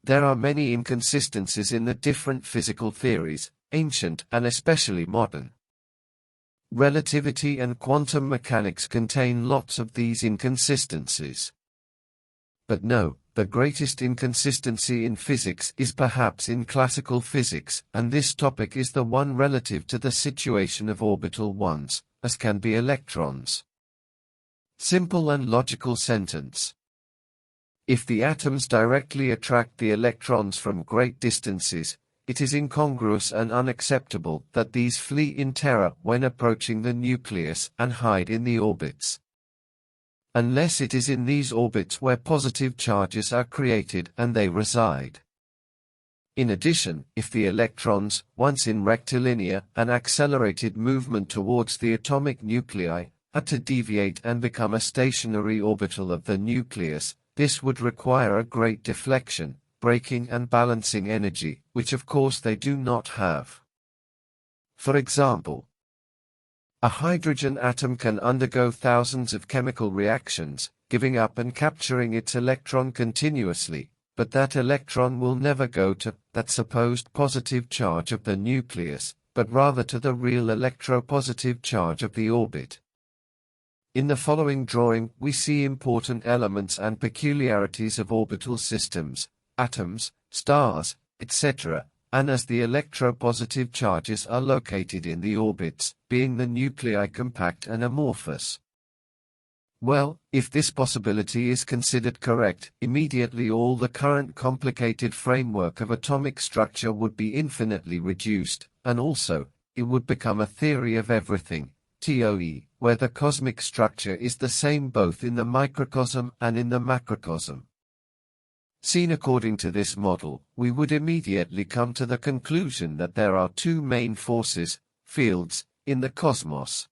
There are many inconsistencies in the different physical theories, ancient and especially modern. Relativity and quantum mechanics contain lots of these inconsistencies. But no, the greatest inconsistency in physics is perhaps in classical physics, and this topic is the one relative to the situation of orbital ones, as can be electrons. Simple and logical sentence. If the atoms directly attract the electrons from great distances, it is incongruous and unacceptable that these flee in terror when approaching the nucleus and hide in the orbits. Unless it is in these orbits where positive charges are created and they reside. In addition, if the electrons, once in rectilinear and accelerated movement towards the atomic nuclei, are to deviate and become a stationary orbital of the nucleus, this would require a great deflection, braking and balancing energy, which of course they do not have. For example, a hydrogen atom can undergo thousands of chemical reactions, giving up and capturing its electron continuously, but that electron will never go to that supposed positive charge of the nucleus, but rather to the real electropositive charge of the orbit. In the following drawing, we see important elements and peculiarities of orbital systems, atoms, stars, etc., and as the electropositive charges are located in the orbits, being the nuclei compact and amorphous. Well, if this possibility is considered correct, immediately all the current complicated framework of atomic structure would be infinitely reduced, and also, it would become a theory of everything, TOE, where the cosmic structure is the same both in the microcosm and in the macrocosm. Seen according to this model, we would immediately come to the conclusion that there are two main forces, fields, in the cosmos.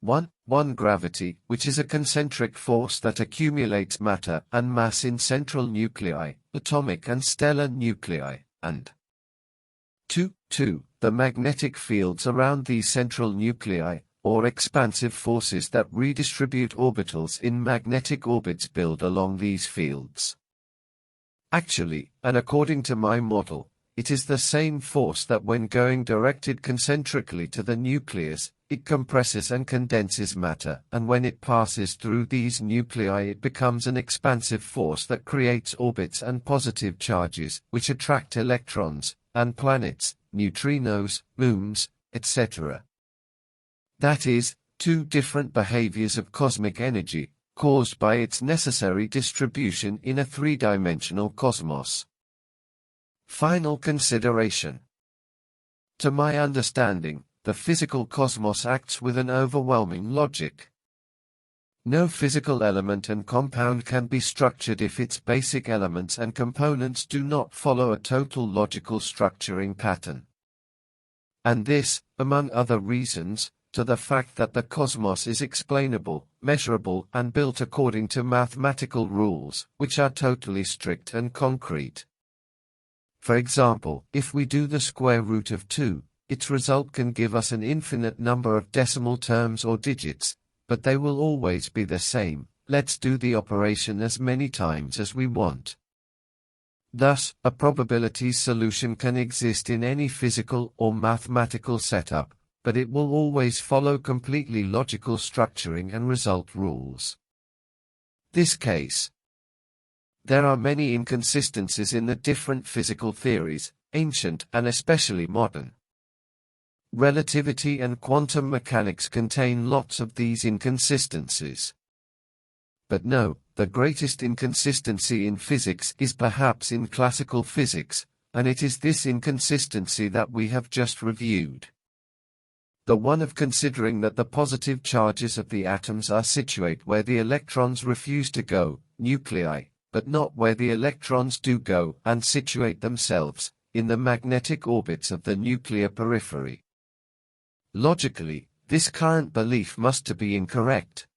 One gravity, which is a concentric force that accumulates matter and mass in central nuclei, atomic and stellar nuclei, and 2. The magnetic fields around these central nuclei, or expansive forces that redistribute orbitals in magnetic orbits build along these fields. Actually, and according to my model, it is the same force that when going directed concentrically to the nucleus, it compresses and condenses matter, and when it passes through these nuclei it becomes an expansive force that creates orbits and positive charges, which attract electrons, and planets, neutrinos, moons, etc. That is, two different behaviors of cosmic energy, caused by its necessary distribution in a three-dimensional cosmos. Final consideration. To my understanding, the physical cosmos acts with an overwhelming logic. No physical element and compound can be structured if its basic elements and components do not follow a total logical structuring pattern. And this, among other reasons, to the fact that the cosmos is explainable, measurable, and built according to mathematical rules, which are totally strict and concrete. For example, if we do the square root of 2, its result can give us an infinite number of decimal terms or digits, but they will always be the same. Let's do the operation as many times as we want. Thus, a probability solution can exist in any physical or mathematical setup, but it will always follow completely logical structuring and result rules. This case. There are many inconsistencies in the different physical theories, ancient and especially modern. Relativity and quantum mechanics contain lots of these inconsistencies. But no, the greatest inconsistency in physics is perhaps in classical physics, and it is this inconsistency that we have just reviewed. The one of considering that the positive charges of the atoms are situate where the electrons refuse to go, nuclei, but not where the electrons do go and situate themselves, in the magnetic orbits of the nuclear periphery. Logically, this current belief must be incorrect.